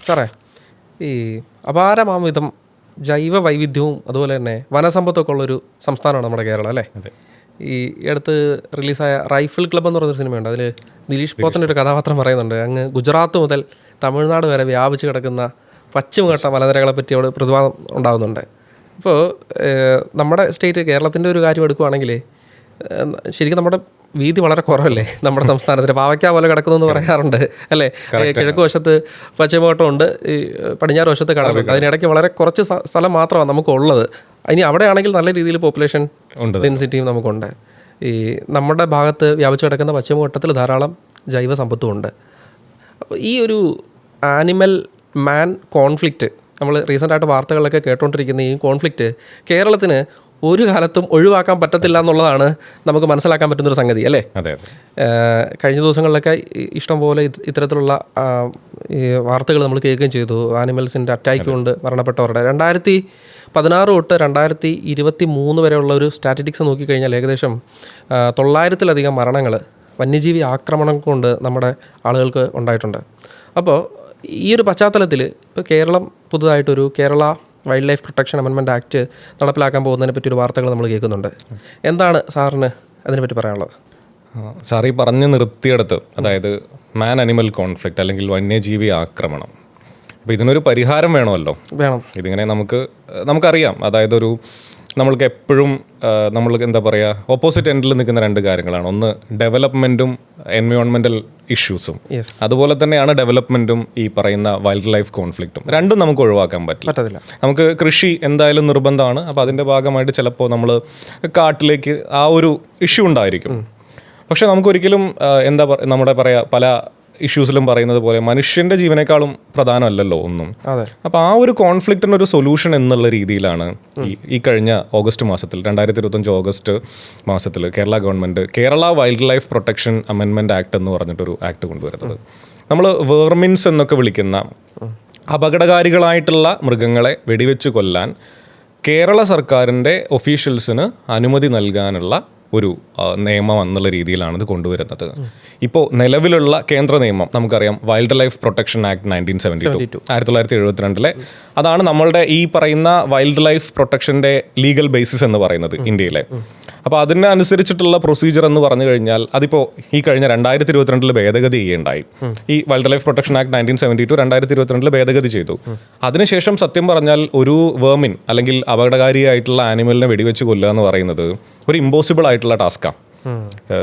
സാറേ, ഈ അപാരമാംവിധം ജൈവ വൈവിധ്യവും അതുപോലെ തന്നെ വനസമ്പത്തൊക്കെ ഉള്ളൊരു സംസ്ഥാനമാണ് നമ്മുടെ കേരളം അല്ലേ? ഈ അടുത്ത് റിലീസായ റൈഫിൾ ക്ലബ്ബ് എന്ന് പറഞ്ഞൊരു സിനിമയുണ്ട്. അതിൽ ദിലീഷ് പോത്തൻ്റെ ഒരു കഥാപാത്രം പറയുന്നുണ്ട്, അങ്ങ് ഗുജറാത്ത് മുതൽ തമിഴ്നാട് വരെ വ്യാപിച്ച് കിടക്കുന്ന പശ്ചിമഘട്ട മലനിരകളെ പറ്റി അവിടെ പ്രതിപാദനം ഉണ്ടാകുന്നുണ്ട്. ഇപ്പോൾ നമ്മുടെ സ്റ്റേറ്റ് കേരളത്തിൻ്റെ ഒരു കാര്യം എടുക്കുകയാണെങ്കിൽ ശരിക്കും നമ്മുടെ വീതി വളരെ കുറവല്ലേ നമ്മുടെ സംസ്ഥാനത്തിന്? പാവയ്ക്ക പോലെ കിടക്കുന്നു എന്ന് പറയാറുണ്ട് അല്ലേ? കിഴക്ക് വശത്ത് പശ്ചിമഘട്ടമുണ്ട്, ഈ പടിഞ്ഞാറ് വശത്ത് കടലുണ്ട്. അതിനിടയ്ക്ക് വളരെ കുറച്ച് സ്ഥലം മാത്രമാണ് നമുക്കുള്ളത്. ഇനി അവിടെയാണെങ്കിൽ നല്ല രീതിയിൽ പോപ്പുലേഷൻ ഡെൻസിറ്റിയും നമുക്കുണ്ട്. ഈ നമ്മുടെ ഭാഗത്ത് വ്യാപിച്ചു കിടക്കുന്ന പശ്ചിമഘട്ടത്തിൽ ധാരാളം ജൈവ സമ്പത്തും ഉണ്ട്. അപ്പോൾ ഈ ഒരു ആനിമൽ മാൻ കോൺഫ്ലിക്റ്റ്, നമ്മൾ റീസെൻ്റായിട്ട് വാർത്തകളിലൊക്കെ കേട്ടുകൊണ്ടിരിക്കുന്ന ഈ കോൺഫ്ലിക്റ്റ് കേരളത്തിന് ഒരു കാലത്തും ഒഴിവാക്കാൻ പറ്റത്തില്ല എന്നുള്ളതാണ് നമുക്ക് മനസ്സിലാക്കാൻ പറ്റുന്നൊരു സംഗതി അല്ലേ? കഴിഞ്ഞ ദിവസങ്ങളിലൊക്കെ ഇഷ്ടംപോലെ ഇത്തരത്തിലുള്ള ഈ വാർത്തകൾ നമ്മൾ കേൾക്കുകയും ചെയ്തു. ആനിമൽസിൻ്റെ അറ്റാക്ക് കൊണ്ട് മരണപ്പെട്ടവരുടെ 2016 തൊട്ട് 2023 വരെയുള്ള ഒരു സ്റ്റാറ്റിസ്റ്റിക്സ് നോക്കിക്കഴിഞ്ഞാൽ ഏകദേശം 900-ലധികം മരണങ്ങൾ വന്യജീവി ആക്രമണം കൊണ്ട് നമ്മുടെ ആളുകൾക്ക് ഉണ്ടായിട്ടുണ്ട്. അപ്പോൾ ഈ ഒരു പശ്ചാത്തലത്തിൽ ഇപ്പോൾ കേരളം പുതുതായിട്ടൊരു Kerala wild life protection amendment act നടപ്പിലാക്കാൻ പോകുന്നതിനെ പറ്റി ഒരു വാർത്തകൾ നമ്മൾ കേൾക്കുന്നുണ്ട്. എന്താണ് സാറിന് അതിനെപ്പറ്റി പറയാനുള്ളത്? സാർ ഈ പറഞ്ഞ് നിർത്തിയെടുത്ത്, അതായത് മാൻ അനിമൽ കോൺഫ്ലിക്റ്റ് അല്ലെങ്കിൽ വന്യജീവി ആക്രമണം, അപ്പോൾ ഇതിനൊരു പരിഹാരം വേണമല്ലോ. ഇതിങ്ങനെ നമുക്കറിയാം. അതായത് നമ്മൾക്ക് എപ്പോഴും നമ്മൾക്ക് എന്താ പറയുക, ഓപ്പോസിറ്റ് എൻഡിൽ നിൽക്കുന്ന രണ്ട് കാര്യങ്ങളാണ്. ഒന്ന് ഡെവലപ്മെൻറ്റും എൻവയോൺമെൻറ്റൽ ഇഷ്യൂസും, അതുപോലെ തന്നെയാണ് ഡെവലപ്മെൻറ്റും ഈ പറയുന്ന വൈൽഡ് ലൈഫ് കോൺഫ്ലിക്റ്റും. രണ്ടും നമുക്ക് ഒഴിവാക്കാൻ പറ്റില്ല. നമുക്ക് കൃഷി എന്തായാലും നിർബന്ധമാണ്. അപ്പോൾ അതിൻ്റെ ഭാഗമായിട്ട് ചിലപ്പോൾ നമ്മൾ കാട്ടിലേക്ക് ആ ഒരു ഇഷ്യൂ ഉണ്ടായിരിക്കും. പക്ഷെ നമുക്കൊരിക്കലും നമ്മുടെ പല ഇഷ്യൂസിലും പറയുന്നത് പോലെ മനുഷ്യൻ്റെ ജീവനേക്കാളും പ്രധാനമല്ലല്ലോ ഒന്നും. അപ്പോൾ ആ ഒരു കോൺഫ്ലിക്റ്റിനൊരു സൊല്യൂഷൻ എന്നുള്ള രീതിയിലാണ് ഈ കഴിഞ്ഞ ഓഗസ്റ്റ് മാസത്തിൽ 2025 ഓഗസ്റ്റ് മാസത്തിൽ Kerala government Kerala wild life protection amendment act എന്ന് പറഞ്ഞിട്ടൊരു ആക്ട് കൊണ്ടുവരുന്നത്. നമ്മൾ വേർമിൻസ് എന്നൊക്കെ വിളിക്കുന്ന അപകടകാരികളായിട്ടുള്ള മൃഗങ്ങളെ വെടിവെച്ച് കൊല്ലാൻ കേരള സർക്കാരിൻ്റെ ഒഫീഷ്യൽസിന് അനുമതി നൽകാനുള്ള ഒരു നിയമം എന്നുള്ള രീതിയിലാണ് ഇത് കൊണ്ടുവരുന്നത്. ഇപ്പോൾ നിലവിലുള്ള കേന്ദ്ര നിയമം നമുക്കറിയാം, വൈൽഡ് ലൈഫ് പ്രൊട്ടക്ഷൻ ആക്ട് 1972 1972 അതാണ് നമ്മളുടെ ഈ പറയുന്ന വൈൽഡ് ലൈഫ് പ്രൊട്ടക്ഷൻ്റെ ലീഗൽ ബേസിസ് എന്ന് പറയുന്നത് ഇന്ത്യയിലെ. അപ്പോൾ അതിനനുസരിച്ചിട്ടുള്ള പ്രൊസീജിയർ എന്ന് പറഞ്ഞു കഴിഞ്ഞാൽ അതിപ്പോൾ ഈ കഴിഞ്ഞ 2022 ഭേദഗതി ചെയ്യുകയുണ്ടായി. ഈ വൈൽഡ് ലൈഫ് പ്രൊട്ടക്ഷൻ ആക്ട് 1972 2022 ഭേദഗതി ചെയ്തു. അതിനുശേഷം സത്യം പറഞ്ഞാൽ ഒരു വേർമിൻ അല്ലെങ്കിൽ അപകടകാരിയായിട്ടുള്ള ആനിമലിനെ വെടിവെച്ച് കൊല്ലുക എന്ന് പറയുന്നത് ഒരു ഇമ്പോസിബിൾ ആയിട്ടുള്ള ടാസ്ക്കാണ്.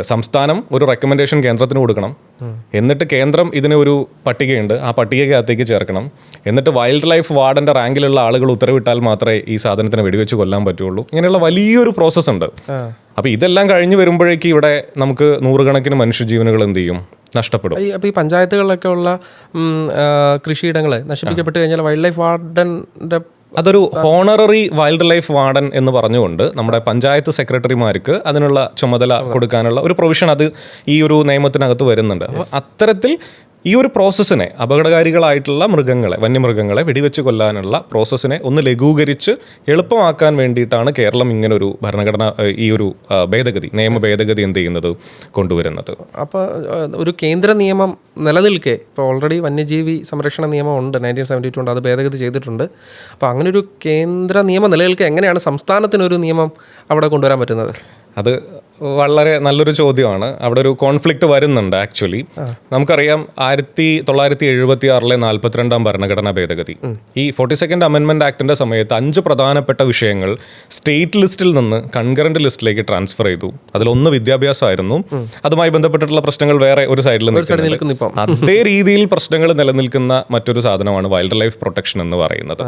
സംസ്ഥാനം ഒരു റെക്കമെൻഡേഷൻ കേന്ദ്രത്തിന് കൊടുക്കണം, എന്നിട്ട് കേന്ദ്രം ഇതിന് ഒരു പട്ടികയുണ്ട്, ആ പട്ടികയ്ക്കകത്തേക്ക് ചേർക്കണം, എന്നിട്ട് വൈൽഡ് ലൈഫ് വാർഡൻ്റെ റാങ്കിലുള്ള ആളുകൾ ഉത്തരവിട്ടാൽ മാത്രമേ ഈ സാധനത്തിന് വെടിവെച്ച് കൊല്ലാൻ പറ്റുള്ളൂ. ഇങ്ങനെയുള്ള വലിയൊരു പ്രോസസ്സ് ഉണ്ട്. അപ്പോൾ ഇതെല്ലാം കഴിഞ്ഞ് വരുമ്പോഴേക്ക് ഇവിടെ നമുക്ക് നൂറുകണക്കിന് മനുഷ്യജീവനുകൾ എന്ത് ചെയ്യും, നഷ്ടപ്പെടും. അപ്പോൾ ഈ പഞ്ചായത്തുകളിലൊക്കെ ഉള്ള കൃഷിയിടങ്ങൾ നശിപ്പിക്കപ്പെട്ട് കഴിഞ്ഞാൽ വൈൽഡ് ലൈഫ് വാർഡൻ്റെ അതൊരു ഹോണററി വൈൽഡ് ലൈഫ് വാർഡൻ എന്ന് പറഞ്ഞുകൊണ്ട് നമ്മുടെ പഞ്ചായത്ത് സെക്രട്ടറിമാർക്ക് അതിനുള്ള ചുമതല കൊടുക്കാനുള്ള ഒരു പ്രൊവിഷൻ അത് ഈ ഒരു നിയമത്തിനകത്ത് വരുന്നുണ്ട്. അപ്പോൾ അത്തരത്തിൽ ഈ ഒരു പ്രോസസ്സിനെ, അപകടകാരികളായിട്ടുള്ള വന്യമൃഗങ്ങളെ വെടിവെച്ച് കൊല്ലാനുള്ള പ്രോസസ്സിനെ ഒന്ന് ലഘൂകരിച്ച് എളുപ്പമാക്കാൻ വേണ്ടിയിട്ടാണ് കേരളം ഇങ്ങനൊരു ഭരണഘടന ഈ ഒരു നിയമ ഭേദഗതി എന്ത് ചെയ്യുന്നത്, കൊണ്ടുവരുന്നത്. അപ്പോൾ ഒരു കേന്ദ്ര നിയമം നിലനിൽക്കെ, ഇപ്പോൾ ഓൾറെഡി വന്യജീവി സംരക്ഷണ നിയമം ഉണ്ട് 1972, അത് ഭേദഗതി ചെയ്തിട്ടുണ്ട്. അപ്പോൾ അങ്ങനെ ഒരു കേന്ദ്ര നിയമം നിലനിൽക്കെ എങ്ങനെയാണ് സംസ്ഥാനത്തിനൊരു നിയമം അവിടെ കൊണ്ടുവരാൻ പറ്റുന്നത്? അത് വളരെ നല്ലൊരു ചോദ്യമാണ്. അവിടെ ഒരു കോൺഫ്ലിക്റ്റ് വരുന്നുണ്ട്. ആക്ച്വലി നമുക്കറിയാം 1976 42-ാം ഭരണഘടനാ ഭേദഗതി, ഈ 42nd അമെൻമെൻറ്റ് ആക്ടിൻ്റെ സമയത്ത് 5 പ്രധാനപ്പെട്ട വിഷയങ്ങൾ സ്റ്റേറ്റ് ലിസ്റ്റിൽ നിന്ന് കൺകറന്റ് ലിസ്റ്റിലേക്ക് ട്രാൻസ്ഫർ ചെയ്തു. അതിലൊന്ന് വിദ്യാഭ്യാസമായിരുന്നു. അതുമായി ബന്ധപ്പെട്ടിട്ടുള്ള പ്രശ്നങ്ങൾ വേറെ ഒരു സൈഡിൽ നിൽക്കുന്നു. അതേ രീതിയിൽ പ്രശ്നങ്ങൾ നിലനിൽക്കുന്ന മറ്റൊരു സാധനമാണ് വൈൽഡ് ലൈഫ് പ്രൊട്ടക്ഷൻ എന്ന് പറയുന്നത്.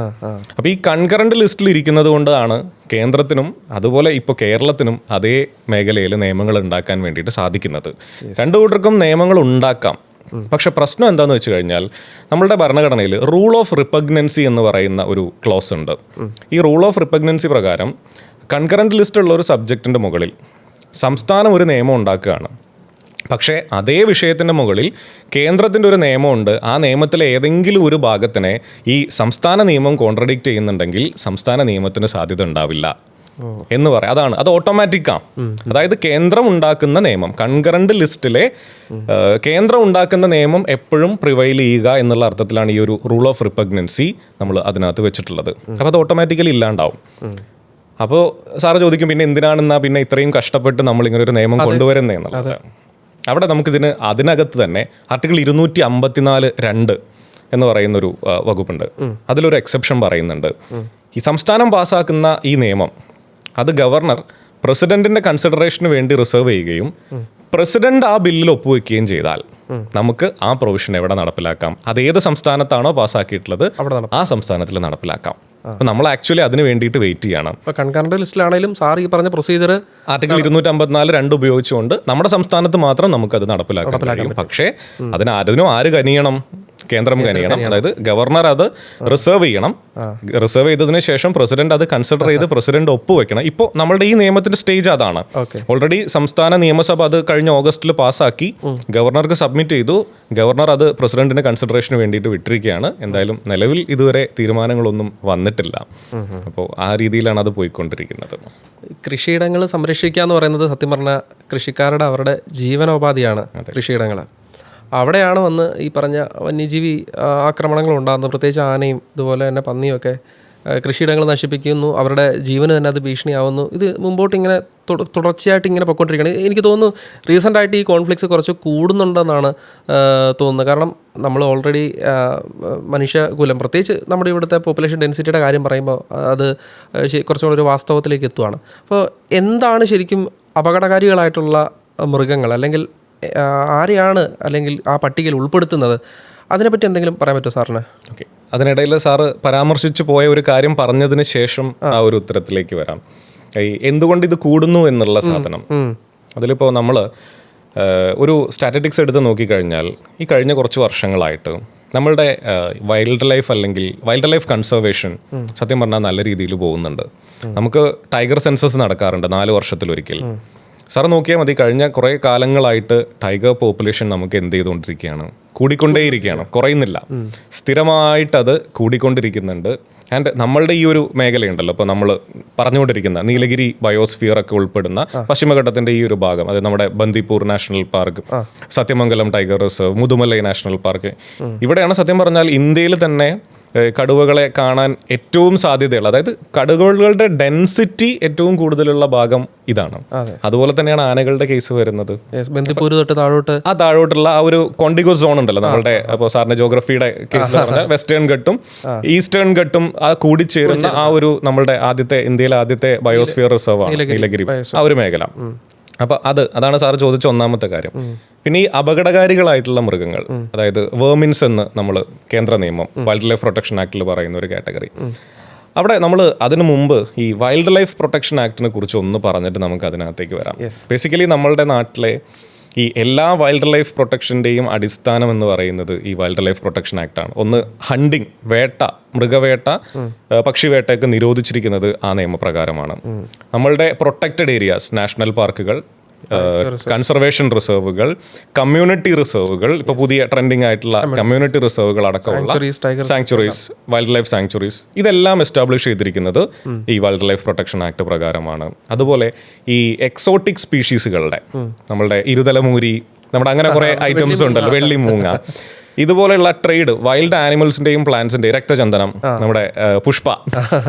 അപ്പോൾ ഈ കൺകറന്റ് ലിസ്റ്റിൽ ഇരിക്കുന്നത് കൊണ്ടാണ് കേന്ദ്രത്തിനും അതുപോലെ ഇപ്പോൾ കേരളത്തിനും അതേ മേഖലയിൽ നിയമങ്ങൾ ഉണ്ടാക്കാൻ വേണ്ടിയിട്ട് സാധിക്കുന്നത്. രണ്ടു കൂട്ടർക്കും നിയമങ്ങൾ ഉണ്ടാക്കാം. പക്ഷെ പ്രശ്നം എന്താണെന്ന് വെച്ച് കഴിഞ്ഞാൽ നമ്മളുടെ ഭരണഘടനയിൽ റൂൾ ഓഫ് റിപ്പഗ്നൻസി എന്ന് പറയുന്ന ഒരു ക്ലോസ് ഉണ്ട്. ഈ റൂൾ ഓഫ് റിപ്പഗ്നൻസി പ്രകാരം കൺകറന്റ് ലിസ്റ്റുള്ള ഒരു സബ്ജക്റ്റിൻ്റെ മുകളിൽ സംസ്ഥാനം ഒരു നിയമം ഉണ്ടാക്കുകയാണ്. പക്ഷേ അതേ വിഷയത്തിൻ്റെ മുകളിൽ കേന്ദ്രത്തിൻ്റെ ഒരു നിയമമുണ്ട്. ആ നിയമത്തിലെ ഏതെങ്കിലും ഒരു ഭാഗത്തിനെ ഈ സംസ്ഥാന നിയമം കോൺട്രഡിക്റ്റ് ചെയ്യുന്നുണ്ടെങ്കിൽ സംസ്ഥാന നിയമത്തിന് സാധ്യത ഉണ്ടാവില്ല. എന്ന് പറയാം. അത് ഓട്ടോമാറ്റിക്കാണ്. അതായത് കേന്ദ്രം ഉണ്ടാക്കുന്ന നിയമം, കൺകറന്റ് ലിസ്റ്റിലെ കേന്ദ്രം ഉണ്ടാക്കുന്ന നിയമം എപ്പോഴും പ്രിവൈൽ ചെയ്യുക എന്നുള്ള അർത്ഥത്തിലാണ് ഈ ഒരു റൂൾ ഓഫ് റിപ്പഗ്നൻസി നമ്മൾ അതിനകത്ത് വെച്ചിട്ടുള്ളത്. അപ്പോൾ അത് ഓട്ടോമാറ്റിക്കലി ഇല്ലാണ്ടാവും. അപ്പോൾ സാറ് ചോദിക്കും പിന്നെ എന്തിനാണെന്നാ പിന്നെ ഇത്രയും കഷ്ടപ്പെട്ട് നമ്മളിങ്ങനെ ഒരു നിയമം കൊണ്ടുവരുന്നതെന്നുള്ളത്. അവിടെ നമുക്കിതിന് അതിനകത്ത് തന്നെ ആർട്ടിക്കിൾ 254(2) എന്ന് പറയുന്നൊരു വകുപ്പുണ്ട്. അതിലൊരു എക്സെപ്ഷൻ പറയുന്നുണ്ട്. ഈ സംസ്ഥാനം പാസ്സാക്കുന്ന ഈ നിയമം അത് ഗവർണർ പ്രസിഡന്റിന്റെ കൺസിഡറേഷന് വേണ്ടി റിസർവ് ചെയ്യുകയും പ്രസിഡന്റ് ആ ബില്ലിൽ ഒപ്പുവെക്കുകയും ചെയ്താൽ നമുക്ക് ആ പ്രൊവിഷൻ എവിടെ നടപ്പിലാക്കാം, അത് ഏത് സംസ്ഥാനത്താണോ പാസ്സാക്കിയിട്ടുള്ളത് ആ സംസ്ഥാനത്തിൽ നടപ്പിലാക്കാം. അപ്പോൾ നമ്മൾ ആക്ച്വലി അതിന് വേണ്ടിയിട്ട് വെയിറ്റ് ചെയ്യണം. ഇപ്പോൾ കൺകറന്റ് ലിസ്റ്റിലാണെങ്കിലും സാർ ഈ പറഞ്ഞ പ്രൊസീജിയർ ആർട്ടിക്കിൾ 254(2) ഉപയോഗിച്ചുകൊണ്ട് നമ്മുടെ സംസ്ഥാനത്ത് മാത്രം നമുക്കത് നടപ്പിലാക്കാൻ കഴിയും. പക്ഷേ അതിനും ആര് കനിയണം? കേന്ദ്രം കനിയണം. അതായത് ഗവർണർ അത് റിസർവ് ചെയ്യണം. റിസർവ് ചെയ്തതിന് ശേഷം പ്രസിഡന്റ് അത് കൺസിഡർ ചെയ്ത് പ്രസിഡന്റ് ഒപ്പുവെക്കണം. ഇപ്പോൾ നമ്മളുടെ ഈ നിയമത്തിന്റെ സ്റ്റേജ് അതാണ്. ഓൾറെഡി സംസ്ഥാന നിയമസഭ അത് കഴിഞ്ഞ ഓഗസ്റ്റിൽ പാസ്സാക്കി ഗവർണർക്ക് സബ്മിറ്റ് ചെയ്തു. ഗവർണർ അത് പ്രസിഡന്റിന് കൺസിഡറേഷന് വേണ്ടിയിട്ട് വിട്ടിരിക്കുകയാണ്. എന്തായാലും നിലവിൽ ഇതുവരെ തീരുമാനങ്ങളൊന്നും വന്നിട്ടില്ല. അപ്പോൾ ആ രീതിയിലാണ് അത് പോയിക്കൊണ്ടിരിക്കുന്നത്. കൃഷിയിടങ്ങൾ സംരക്ഷിക്കുക എന്ന് പറയുന്നത് സത്യം പറഞ്ഞാൽ കൃഷിക്കാരുടെ അവരുടെ ജീവനോപാധിയാണ് കൃഷിയിടങ്ങൾ. അവിടെയാണ് വന്ന് ഈ പറഞ്ഞ വന്യജീവി ആക്രമണങ്ങൾ ഉണ്ടാകുന്നത്. പ്രത്യേകിച്ച് ആനയും ഇതുപോലെ തന്നെ പന്നിയൊക്കെ കൃഷിയിടങ്ങൾ നശിപ്പിക്കുന്നു, അവരുടെ ജീവന് തന്നെ അത് ഭീഷണിയാവുന്നു. ഇത് മുമ്പോട്ട് ഇങ്ങനെ തുടർച്ചയായിട്ട് ഇങ്ങനെ പൊയ്ക്കൊണ്ടിരിക്കുകയാണ്. എനിക്ക് തോന്നുന്നു റീസെൻ്റായിട്ട് ഈ കോൺഫ്ലിക്ട്സ് കുറച്ച് കൂടുന്നുണ്ടെന്നാണ് തോന്നുന്നത്. കാരണം നമ്മൾ ഓൾറെഡി മനുഷ്യകുലം, പ്രത്യേകിച്ച് നമ്മുടെ ഇവിടുത്തെ പോപ്പുലേഷൻ ഡെൻസിറ്റിയുടെ കാര്യം പറയുമ്പോൾ അത് കുറച്ചുകൂടെ ഒരു വാസ്തവത്തിലേക്ക് എത്തുവാണ്. അപ്പോൾ എന്താണ് ശരിക്കും അപകടകാരികളായിട്ടുള്ള മൃഗങ്ങൾ, അല്ലെങ്കിൽ ആരെയാണ് അല്ലെങ്കിൽ ആ പട്ടികയിൽ ഉൾപ്പെടുത്തുന്നത്? അതിനെപ്പറ്റി എന്തെങ്കിലും പറയാൻ പറ്റുമോ സാറിന്? ഓക്കെ, അതിനിടയിൽ സാറ് പരാമർശിച്ചു പോയ ഒരു കാര്യം പറഞ്ഞതിന് ശേഷം ആ ഒരു ഉത്തരത്തിലേക്ക് വരാം. ഈ എന്തുകൊണ്ട് ഇത് കൂടുന്നു എന്നുള്ള സാധനം, അതിലിപ്പോൾ നമ്മൾ ഒരു സ്റ്റാറ്റിസ്റ്റിക്സ് എടുത്ത് നോക്കിക്കഴിഞ്ഞാൽ ഈ കഴിഞ്ഞ കുറച്ച് വർഷങ്ങളായിട്ട് നമ്മളുടെ വൈൽഡ് ലൈഫ് അല്ലെങ്കിൽ വൈൽഡ് ലൈഫ് കൺസർവേഷൻ സത്യം പറഞ്ഞാൽ നല്ല രീതിയിൽ പോകുന്നുണ്ട്. നമുക്ക് ടൈഗർ സെൻസസ് നടക്കാറുണ്ട് 4 വർഷത്തിലൊരിക്കൽ. സാർ നോക്കിയാൽ മതി, കഴിഞ്ഞ കുറേ കാലങ്ങളായിട്ട് ടൈഗർ പോപ്പുലേഷൻ നമുക്ക് എന്ത് ചെയ്തുകൊണ്ടിരിക്കുകയാണ്? കൂടിക്കൊണ്ടേയിരിക്കുകയാണ്, കുറയുന്നില്ല. സ്ഥിരമായിട്ടത് കൂടിക്കൊണ്ടിരിക്കുന്നുണ്ട്. ആൻഡ് നമ്മളുടെ ഈ ഒരു മേഖലയുണ്ടല്ലോ, ഇപ്പോൾ നമ്മൾ പറഞ്ഞുകൊണ്ടിരിക്കുന്ന നീലഗിരി ബയോസ്ഫിയർ ഒക്കെ ഉൾപ്പെടുന്ന പശ്ചിമഘട്ടത്തിൻ്റെ ഈ ഒരു ഭാഗം, അതായത് നമ്മുടെ Bandipur national park, Sathyamangalam tiger reserve, Mudumalai national park, ഇവിടെയാണ് സത്യം പറഞ്ഞാൽ ഇന്ത്യയിൽ തന്നെ കടുവകളെ കാണാൻ ഏറ്റവും സാധ്യതയുള്ള, അതായത് കടുവകളുടെ ഡെൻസിറ്റി ഏറ്റവും കൂടുതലുള്ള ഭാഗം ഇതാണ്. അതുപോലെ തന്നെയാണ് ആനകളുടെ കേസ് വരുന്നത്. ആ താഴോട്ടുള്ള ആ ഒരു കോണ്ടിഗോ സോൺ ഉണ്ടല്ലോ നമ്മളുടെ, അപ്പോൾ സാറിന്റെ ജോഗ്രഫിയുടെ കേസിൽ പറഞ്ഞാൽ വെസ്റ്റേൺ ഘട്ടും ഈസ്റ്റേൺ ഘട്ടും ആ കൂടിച്ചേരുന്ന ആ ഒരു നമ്മളുടെ ഇന്ത്യയിലെ ആദ്യത്തെ ബയോസ്ഫിയർ റിസർവ് ആണ് നീലഗിരി, ആ ഒരു മേഖല. അപ്പോൾ അതാണ് സാറ് ചോദിച്ച ഒന്നാമത്തെ കാര്യം. പിന്നെ ഈ അപകടകാരികളായിട്ടുള്ള മൃഗങ്ങൾ, അതായത് വേർമിൻസ് എന്ന് നമ്മൾ കേന്ദ്ര നിയമം വൈൽഡ് ലൈഫ് പ്രൊട്ടക്ഷൻ ആക്ടിൽ പറയുന്ന ഒരു കാറ്റഗറി. അവിടെ നമ്മൾ അതിനു മുമ്പ് ഈ വൈൽഡ് ലൈഫ് പ്രൊട്ടക്ഷൻ ആക്ടിനെ കുറിച്ച് ഒന്ന് പറഞ്ഞിട്ട് നമുക്ക് അതിനകത്തേക്ക് വരാം. ബേസിക്കലി നമ്മളുടെ നാട്ടിലെ ഈ എല്ലാ വൈൽഡ് ലൈഫ് പ്രൊട്ടക്ഷൻ്റെയും അടിസ്ഥാനം എന്ന് പറയുന്നത് ഈ വൈൽഡ് ലൈഫ് പ്രൊട്ടക്ഷൻ ആക്ടാണ്. ഒന്ന് ഹണ്ടിങ്, വേട്ട, മൃഗവേട്ട, പക്ഷിവേട്ടയൊക്കെ നിരോധിച്ചിരിക്കുന്നത് ആ നിയമപ്രകാരമാണ്. നമ്മളുടെ പ്രൊട്ടക്റ്റഡ് ഏരിയാസ്, നാഷണൽ പാർക്കുകൾ, കൺസർവേഷൻ റിസർവുകൾ, കമ്മ്യൂണിറ്റി റിസർവുകൾ, ഇപ്പോൾ പുതിയ ട്രെൻഡിങ് ആയിട്ടുള്ള കമ്മ്യൂണിറ്റി റിസർവുകൾ അടക്കമുള്ള സാങ്ച്വറീസ്, വൈൽഡ് ലൈഫ് സാങ്ച്വറീസ്, ഇതെല്ലാം എസ്റ്റാബ്ലിഷ് ചെയ്തിരിക്കുന്നത് ഈ വൈൽഡ് ലൈഫ് പ്രൊട്ടക്ഷൻ ആക്ട് പ്രകാരമാണ്. അതുപോലെ ഈ എക്സോട്ടിക് സ്പീഷീസുകളുടെ, നമ്മളുടെ ഇരുതലമൂരി, നമ്മുടെ അങ്ങനെ കുറേ ഐറ്റംസ് ഉണ്ടല്ലോ, വെള്ളിമൂങ്ങ, ഇതുപോലെയുള്ള ട്രേഡ്, വൈൽഡ് ആനിമൽസിന്റെയും പ്ലാന്റ്സിന്റെയും, രക്തചന്ദനം, നമ്മുടെ പുഷ്പ,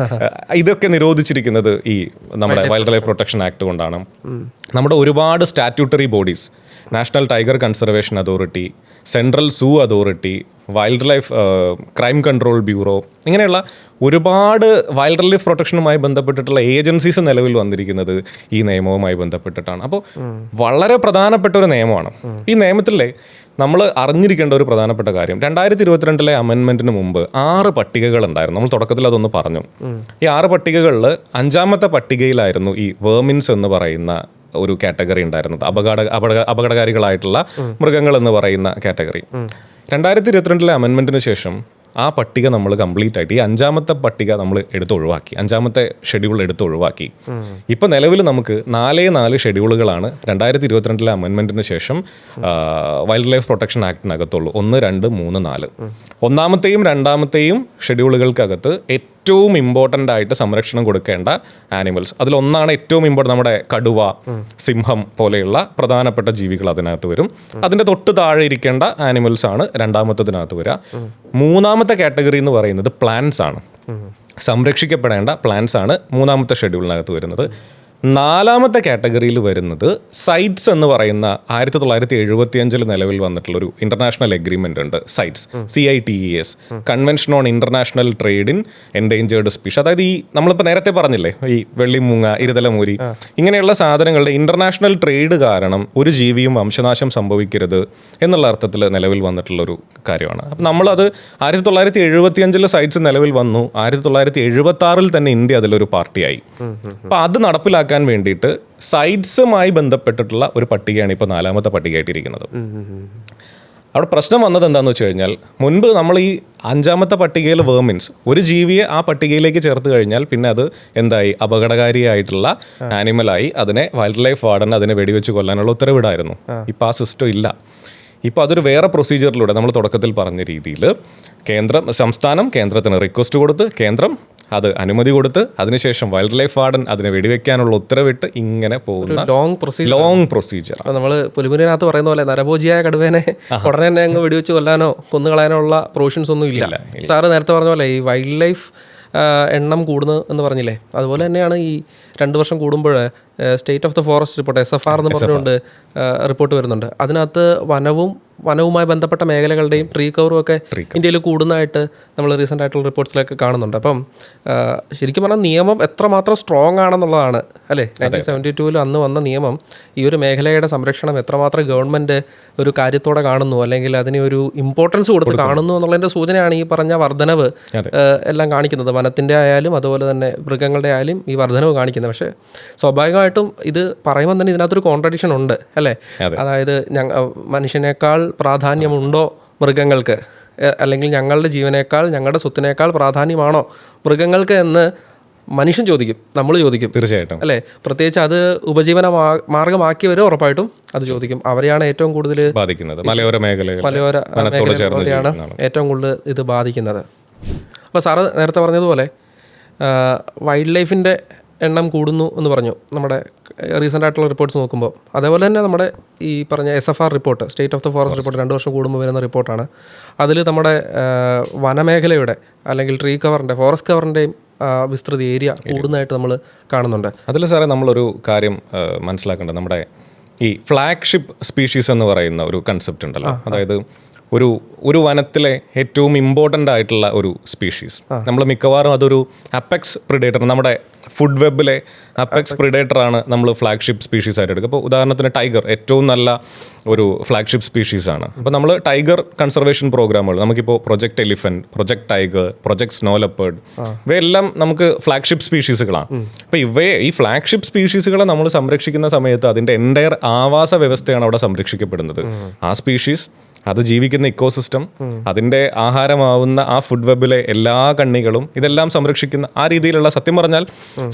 ഇതൊക്കെ നിരോധിച്ചിരിക്കുന്നത് ഈ നമ്മുടെ വൈൽഡ് ലൈഫ് പ്രൊട്ടക്ഷൻ ആക്ട് കൊണ്ടാണ്. നമ്മുടെ ഒരുപാട് statutory bodies, national tiger conservation authority, central zoo authority, wildlife crime control bureau, ഇങ്ങനെയുള്ള ഒരുപാട് വൈൽഡ് ലൈഫ് പ്രൊട്ടക്ഷനുമായി ബന്ധപ്പെട്ടിട്ടുള്ള ഏജൻസീസ് നിലവിൽ വന്നിരിക്കുന്നത് ഈ നിയമവുമായി ബന്ധപ്പെട്ടിട്ടാണ്. അപ്പോൾ വളരെ പ്രധാനപ്പെട്ട ഒരു നിയമമാണ്. ഈ നിയമത്തിലെ നമ്മൾ അറിഞ്ഞിരിക്കേണ്ട ഒരു പ്രധാനപ്പെട്ട കാര്യം, 2022 അമെൻമെൻറ്റിന് മുമ്പ് 6 പട്ടികകൾ ഉണ്ടായിരുന്നു. നമ്മൾ തുടക്കത്തിൽ അതൊന്ന് പറഞ്ഞു. ഈ 6 പട്ടികകളിൽ 5ാമത്തെ പട്ടികയിലായിരുന്നു ഈ വേർമിൻസ് എന്ന് പറയുന്ന ഒരു കാറ്റഗറി ഉണ്ടായിരുന്നത്, അപകടകാരികളായിട്ടുള്ള മൃഗങ്ങൾ എന്ന് പറയുന്ന കാറ്റഗറി. 2022 അമെൻമെൻറ്റിന് ശേഷം ആ പട്ടിക നമ്മൾ കംപ്ലീറ്റ് ആയിട്ട് ഈ 5ാമത്തെ പട്ടിക നമ്മൾ ഒഴിവാക്കി, 5ാമത്തെ ഷെഡ്യൂൾ ഒഴിവാക്കി. ഇപ്പം നിലവിൽ നമുക്ക് 4 ഷെഡ്യൂളുകളാണ് 2022 അമെൻമെൻറ്റിന് ശേഷം വൈൽഡ് ലൈഫ് പ്രൊട്ടക്ഷൻ ആക്ടിനകത്തുള്ളൂ. 1, 2, 3, 4. 1ാമത്തെയും 2ാമത്തെയും ഷെഡ്യൂളുകൾക്കകത്ത് ഏറ്റവും ഇമ്പോർട്ടൻ്റ് ആയിട്ട് സംരക്ഷണം കൊടുക്കേണ്ട ആനിമൽസ്. അതിലൊന്നാണ് ഏറ്റവും ഇമ്പോർട്ടൻ്റ് നമ്മുടെ കടുവ, സിംഹം പോലെയുള്ള പ്രധാനപ്പെട്ട ജീവികൾ അതിനകത്ത് വരും. അതിൻ്റെ തൊട്ട് താഴെ ഇരിക്കേണ്ട ആനിമൽസ് ആണ് രണ്ടാമത്തതിനകത്ത് വരിക. മൂന്നാമത്തെ കാറ്റഗറി എന്ന് പറയുന്നത് പ്ലാന്റ്സ് ആണ്. സംരക്ഷിക്കപ്പെടേണ്ട പ്ലാന്റ്സ് ആണ് മൂന്നാമത്തെ ഷെഡ്യൂളിനകത്ത് വരുന്നത്. നാലാമത്തെ കാറ്റഗറിയിൽ വരുന്നത് സൈറ്റ്സ് എന്ന് പറയുന്ന 1975 നിലവിൽ വന്നിട്ടുള്ളൊരു ഇന്റർനാഷണൽ എഗ്രിമെൻ്റ് ഉണ്ട്. Sites, CITES, convention on international trade in endangered species. അതായത് ഈ നമ്മളിപ്പോൾ നേരത്തെ പറഞ്ഞില്ലേ, ഈ വെള്ളിമൂങ്ങ, ഇരുതലമൂരി, ഇങ്ങനെയുള്ള സാധനങ്ങളുടെ ഇന്റർനാഷണൽ ട്രേഡ് കാരണം ഒരു ജീവിയും വംശനാശം സംഭവിക്കരുത് എന്നുള്ള അർത്ഥത്തിൽ നിലവിൽ വന്നിട്ടുള്ളൊരു കാര്യമാണ്. അപ്പം നമ്മളത് 1975 സൈറ്റ്സ് നിലവിൽ വന്നു. 1976 തന്നെ ഇന്ത്യ അതിലൊരു പാർട്ടിയായി. അപ്പം അത് നടപ്പിലാക്കാൻ വേണ്ടിയിട്ട് സൈറ്റ്സുമായി ബന്ധപ്പെട്ടിട്ടുള്ള ഒരു പട്ടികയാണ് ഇപ്പോൾ നാലാമത്തെ പട്ടികയായിട്ടിരിക്കുന്നത്. അവിടെ പ്രശ്നം വന്നത് എന്താണെന്ന് വെച്ച് കഴിഞ്ഞാൽ, മുൻപ് നമ്മൾ ഈ 5ാമത്തെ പട്ടികയിൽ വേർമിൻസ്, ഒരു ജീവിയെ ആ പട്ടികയിലേക്ക് ചേർത്ത് കഴിഞ്ഞാൽ പിന്നെ അത് എന്തായി, അപകടകാരിയായിട്ടുള്ള ആനിമലായി. അതിനെ വൈൽഡ് ലൈഫ് വാർഡൻ അതിനെ വെടിവെച്ച് കൊല്ലാനുള്ള ഉത്തരവിടായിരുന്നു. ഇപ്പോൾ ആ സിസ്റ്റം ഇല്ല. ഇപ്പോൾ അതൊരു വേറെ പ്രൊസീജിയറിലൂടെ നമ്മൾ തുടക്കത്തിൽ പറഞ്ഞ രീതിയിൽ സംസ്ഥാനം കേന്ദ്രത്തിന് റിക്വസ്റ്റ് കൊടുത്ത്, കേന്ദ്രം അത് അനുമതി കൊടുത്ത്, അതിനുശേഷം വൈൽഡ് ലൈഫ് വാർഡൻ അതിനെ വെടിവെക്കാനുള്ള ഉത്തരവിട്ട് ഇങ്ങനെ പോകുന്ന ലോങ് പ്രൊസീജിയർ. നമ്മൾ പുലിമുരിനകത്ത് പറയുന്ന പോലെ നരഭോജിയായ കടുവേനെ ഉടനെ തന്നെ അങ്ങ് വെടിവെച്ച് കൊല്ലാനോ കൊന്നുകളയാനോ ഉള്ള പ്രൊവിഷൻസ് ഒന്നും ഇല്ല. സാറ് നേരത്തെ പറഞ്ഞ പോലെ ഈ വൈൽഡ് ലൈഫ് എണ്ണം കൂടുന്നു എന്ന് പറഞ്ഞില്ലേ, അതുപോലെ തന്നെയാണ് ഈ 2 വർഷം കൂടുമ്പോൾ state of the forest report, SFR എന്ന് പറഞ്ഞുകൊണ്ട് റിപ്പോർട്ട് വരുന്നുണ്ട്. അതിനകത്ത് വനവുമായി ബന്ധപ്പെട്ട മേഖലകളുടെയും ട്രീ കവറും ഒക്കെ ഇന്ത്യയിൽ കൂടുന്നതായിട്ട് നമ്മൾ റീസെൻ്റ് ആയിട്ടുള്ള റിപ്പോർട്ട്സിലൊക്കെ കാണുന്നുണ്ട്. അപ്പം ശരിക്കും പറഞ്ഞാൽ നിയമം എത്രമാത്രം സ്ട്രോങ് ആണെന്നുള്ളതാണ് അല്ലേ. 1972 അന്ന് വന്ന നിയമം ഈ ഒരു മേഖലയുടെ സംരക്ഷണം എത്രമാത്രം ഗവൺമെൻറ് ഒരു കാര്യത്തോടെ കാണുന്നു, അല്ലെങ്കിൽ അതിന് ഒരു ഇമ്പോർട്ടൻസ് കൊടുത്ത് കാണുന്നു എന്നുള്ളതിൻ്റെ സൂചനയാണ് ഈ പറഞ്ഞ വർധനവ് എല്ലാം കാണിക്കുന്നത്. വനത്തിൻ്റെ ആയാലും അതുപോലെ തന്നെ മൃഗങ്ങളുടെ ആയാലും ഈ വർധനവ് കാണിക്കുന്നത്. പക്ഷേ സ്വാഭാവികമായിട്ടും ഇത് പറയുമ്പോൾ തന്നെ ഇതിനകത്തൊരു കോൺട്രഡിക്ഷൻ ഉണ്ട് അല്ലേ. അതായത് മനുഷ്യനേക്കാൾ പ്രാധാന്യമുണ്ടോ മൃഗങ്ങൾക്ക്, അല്ലെങ്കിൽ ഞങ്ങളുടെ ജീവനേക്കാൾ ഞങ്ങളുടെ സ്വത്തിനേക്കാൾ പ്രാധാന്യമാണോ മൃഗങ്ങൾക്ക് എന്ന് മനുഷ്യൻ ചോദിക്കും, നമ്മൾ ചോദിക്കും. തീർച്ചയായിട്ടും അല്ലേ. പ്രത്യേകിച്ച് അത് ഉപജീവന മാർഗമാക്കിയവർ ഉറപ്പായിട്ടും അത് ചോദിക്കും. അവരെയാണ് ഏറ്റവും കൂടുതൽ ബാധിക്കുന്നത്. മലയോര മേഖലയാണ് ഏറ്റവും കൂടുതൽ ഇത് ബാധിക്കുന്നത്. അപ്പോൾ സാറ് നേരത്തെ പറഞ്ഞതുപോലെ വൈൽഡ് ലൈഫിൻ്റെ എണ്ണം കൂടുന്നു എന്ന് പറഞ്ഞു നമ്മുടെ റീസെൻ്റ് ആയിട്ടുള്ള റിപ്പോർട്ട്സ് നോക്കുമ്പോൾ. അതേപോലെ തന്നെ നമ്മുടെ ഈ പറഞ്ഞ SFR report, state of the forest report 2 വർഷം കൂടുമ്പോൾ വരുന്ന റിപ്പോർട്ടാണ്. അതിൽ നമ്മുടെ വനമേഖലയുടെ അല്ലെങ്കിൽ ട്രീ കവറിൻ്റെ, ഫോറസ്റ്റ് കവറിൻ്റെയും വിസ്തൃതി ഏരിയ കൂടുന്നതായിട്ട് നമ്മൾ കാണുന്നുണ്ട്. അതിൽ സാറേ നമ്മളൊരു കാര്യം മനസ്സിലാക്കേണ്ടത്, നമ്മുടെ ഈ ഫ്ലാഗ്ഷിപ്പ് സ്പീഷീസ് എന്ന് പറയുന്ന ഒരു കൺസെപ്റ്റ് ഉണ്ടല്ലോ. അതായത് ഒരു വനത്തിലെ ഏറ്റവും ഇമ്പോർട്ടൻ്റ് ആയിട്ടുള്ള ഒരു സ്പീഷീസ്, നമ്മൾ മിക്കവാറും അതൊരു അപ്പെക്സ് പ്രിഡേറ്റർ, നമ്മുടെ ഫുഡ് വെബിലെ അപ്പെക്സ് പ്രിഡേറ്ററാണ് നമ്മൾ ഫ്ലാഗ്ഷിപ്പ് സ്പീഷീസ് ആയിട്ട് എടുക്കുക. അപ്പോൾ ഉദാഹരണത്തിന് ടൈഗർ ഏറ്റവും നല്ല ഒരു ഫ്ലാഗ്ഷിപ്പ് സ്പീഷീസാണ്. അപ്പോൾ നമ്മൾ ടൈഗർ കൺസർവേഷൻ പ്രോഗ്രാമുകൾ, നമുക്കിപ്പോൾ project elephant, project tiger, project snow leopard, ഇവയെല്ലാം നമുക്ക് ഫ്ലാഗ്ഷിപ്പ് സ്പീഷീസുകളാണ്. അപ്പോൾ ഈ ഫ്ലാഗ്ഷിപ്പ് സ്പീഷീസുകളെ നമ്മൾ സംരക്ഷിക്കുന്ന സമയത്ത് അതിൻ്റെ എൻ്റയർ ആവാസ വ്യവസ്ഥയാണ് അവിടെ സംരക്ഷിക്കപ്പെടുന്നത്. ആ സ്പീഷീസ്, അത് ജീവിക്കുന്ന ഇക്കോസിസ്റ്റം, അതിൻ്റെ ആഹാരമാവുന്ന ആ ഫുഡ് വെബിലെ എല്ലാ കണ്ണികളും, ഇതെല്ലാം സംരക്ഷിക്കുന്ന ആ രീതിയിലുള്ള, സത്യം പറഞ്ഞാൽ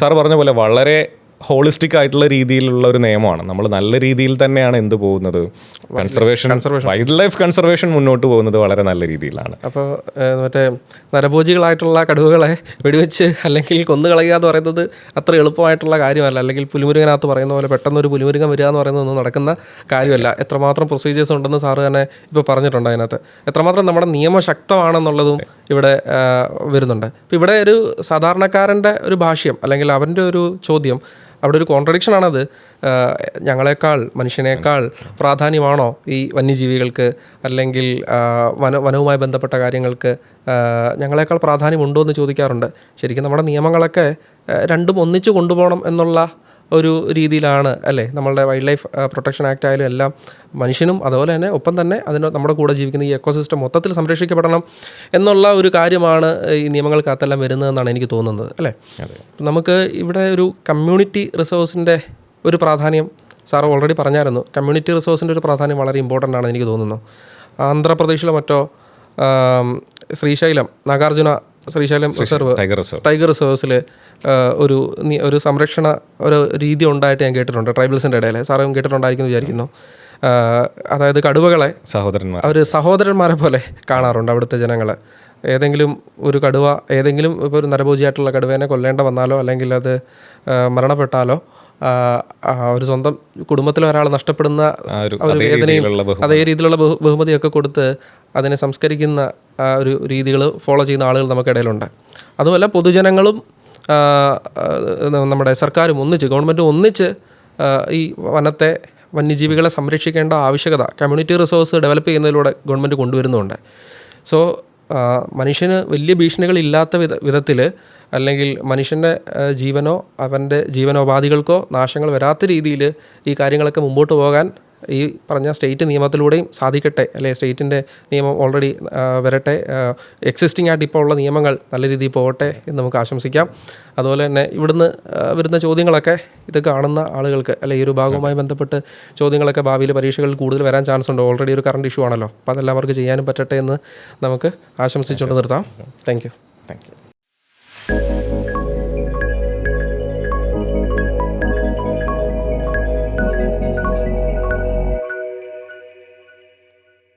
സാറ് പറഞ്ഞ പോലെ വളരെ ഹോളിസ്റ്റിക് ആയിട്ടുള്ള രീതിയിലുള്ള ഒരു നിയമമാണ്. നമ്മൾ നല്ല രീതിയിൽ തന്നെയാണ് എന്ത് പോകുന്നത്, കൺസർവേഷൻ, വൈൽഡ് ലൈഫ് കൺസർവേഷൻ മുന്നോട്ട് പോകുന്നത് വളരെ നല്ല രീതിയിലാണ്. അപ്പോൾ മറ്റേ നരഭോജികളായിട്ടുള്ള കടുവകളെ വെടിവെച്ച് അല്ലെങ്കിൽ കൊന്നുകളയുക എന്ന് പറയുന്നത് അത്ര എളുപ്പമായിട്ടുള്ള കാര്യമല്ല. അല്ലെങ്കിൽ പുലിമുരുകനകത്ത് പറയുന്ന പോലെ പെട്ടെന്നൊരു പുലിമുരുകൻ വരിക എന്ന് പറയുന്നതൊന്നും നടക്കുന്ന കാര്യമല്ല. എത്രമാത്രം പ്രൊസീജിയേഴ്സ് ഉണ്ടെന്ന് സാറ് തന്നെ ഇപ്പോൾ പറഞ്ഞിട്ടുണ്ട്. അതിനകത്ത് എത്രമാത്രം നമ്മുടെ നിയമം ശക്തമാണെന്നുള്ളതും ഇവിടെ വരുന്നുണ്ട്. ഇപ്പോൾ ഇവിടെ ഒരു സാധാരണക്കാരൻ്റെ ഒരു ഭാഷ്യം, അല്ലെങ്കിൽ അവൻ്റെ ഒരു ചോദ്യം, അവിടെ ഒരു കോൺട്രഡിക്ഷനാണത്. ഞങ്ങളെക്കാൾ, മനുഷ്യനേക്കാൾ പ്രാധാന്യമാണോ ഈ വന്യജീവികൾക്ക്, അല്ലെങ്കിൽ വനവുമായി ബന്ധപ്പെട്ട കാര്യങ്ങൾക്ക് ഞങ്ങളെക്കാൾ പ്രാധാന്യമുണ്ടോ എന്ന് ചോദിക്കാറുണ്ട്. ശരിക്കും നമ്മുടെ നിയമങ്ങളൊക്കെ രണ്ടും ഒന്നിച്ചു കൊണ്ടുപോകണം എന്നുള്ള ഒരു രീതിയിലാണ് അല്ലേ. നമ്മളുടെ വൈൽഡ് ലൈഫ് പ്രൊട്ടക്ഷൻ ആക്ട് ആയാലും എല്ലാം മനുഷ്യനും അതുപോലെ തന്നെ ഒപ്പം തന്നെ നമ്മുടെ കൂടെ ജീവിക്കുന്ന ഈ എക്കോസിസ്റ്റം മൊത്തത്തിൽ സംരക്ഷിക്കപ്പെടണം എന്നുള്ള ഒരു കാര്യമാണ് ഈ നിയമങ്ങൾക്കകത്തെല്ലാം വരുന്നതെന്നാണ് എനിക്ക് തോന്നുന്നത് അല്ലേ. നമുക്ക് ഇവിടെ ഒരു കമ്മ്യൂണിറ്റി റിസോഴ്സിൻ്റെ ഒരു പ്രാധാന്യം സാർ ഓൾറെഡി പറഞ്ഞായിരുന്നു. കമ്മ്യൂണിറ്റി റിസോഴ്സിൻ്റെ ഒരു പ്രാധാന്യം വളരെ ഇമ്പോർട്ടൻ്റ് ആണെന്ന് എനിക്ക് തോന്നുന്നു. ആന്ധ്രാപ്രദേശിലെ മറ്റോ ശ്രീശൈലം, നാഗാർജുന ശ്രീശൈലം റിസർവ്, ടൈഗർ റിസർവ്സിൽ ഒരു സംരക്ഷണ ഒരു രീതി ഉണ്ടായിട്ട് ഞാൻ കേട്ടിട്ടുണ്ട് ട്രൈബൽസിൻ്റെ ഇടയിൽ. സാറും കേട്ടിട്ടുണ്ടായിരിക്കുന്നു വിചാരിക്കുന്നു. അതായത് കടുവകളെ അവർ സഹോദരന്മാരെ പോലെ കാണാറുണ്ട് അവിടുത്തെ ജനങ്ങൾ. ഏതെങ്കിലും ഒരു കടുവ ഇപ്പോൾ ഒരു നരഭോജിയായിട്ടുള്ള കടുവേനെ കൊല്ലേണ്ട വന്നാലോ അല്ലെങ്കിൽ അത് മരണപ്പെട്ടാലോ ഒരു സ്വന്തം കുടുംബത്തിലെ ഒരാൾ നഷ്ടപ്പെടുന്ന ഒരു വേദനയും അതേ രീതിയിലുള്ള ബഹുമതിയൊക്കെ കൊടുത്ത് അതിനെ സംസ്കരിക്കുന്ന ഒരു രീതികൾ ഫോളോ ചെയ്യുന്ന ആളുകൾ നമുക്കിടയിലുണ്ട്. അതുമല്ല പൊതുജനങ്ങളും നമ്മുടെ സർക്കാരും ഗവൺമെൻറ്റും ഒന്നിച്ച് ഈ വന്യജീവികളെ സംരക്ഷിക്കേണ്ട ആവശ്യകത കമ്മ്യൂണിറ്റി റിസോഴ്സ് ഡെവലപ്പ് ചെയ്യുന്നതിലൂടെ ഗവൺമെൻറ് കൊണ്ടുവരുന്നുണ്ട്. സോ മനുഷ്യന് വലിയ ഭീഷണികളില്ലാത്ത വിധത്തിൽ അല്ലെങ്കിൽ മനുഷ്യൻ്റെ ജീവനോ അവൻ്റെ ജീവനോപാധികൾക്കോ നാശങ്ങൾ വരാത്ത രീതിയിൽ ഈ കാര്യങ്ങളൊക്കെ മുമ്പോട്ട് പോകാൻ ഈ പറഞ്ഞ സ്റ്റേറ്റ് നിയമത്തിലൂടെയും സാധിക്കട്ടെ, അല്ലെങ്കിൽ സ്റ്റേറ്റിൻ്റെ നിയമം ഓൾറെഡി വരട്ടെ, എക്സിസ്റ്റിംഗ് ആയിട്ട് ഇപ്പോൾ ഉള്ള നിയമങ്ങൾ നല്ല രീതിയിൽ പോകട്ടെ എന്ന് നമുക്ക് ആശംസിക്കാം. അതുപോലെ തന്നെ ഇവിടുന്ന് വരുന്ന ചോദ്യങ്ങളൊക്കെ ഇത് കാണുന്ന ആളുകൾക്ക് അല്ലെങ്കിൽ ഈ ഒരു ഭാഗവുമായി ബന്ധപ്പെട്ട് ചോദ്യങ്ങളൊക്കെ ഭാവിയിൽ പരീക്ഷകളിൽ കൂടുതൽ വരാൻ ചാൻസ് ഉണ്ട്. ഓൾറെഡി ഒരു കറണ്ട് ഇഷ്യൂ ആണല്ലോ, അപ്പോൾ അതെല്ലാം അവർക്ക് ചെയ്യാനും പറ്റട്ടെ എന്ന് നമുക്ക് ആശംസിച്ചുകൊണ്ട് നിർത്താം. Thank you.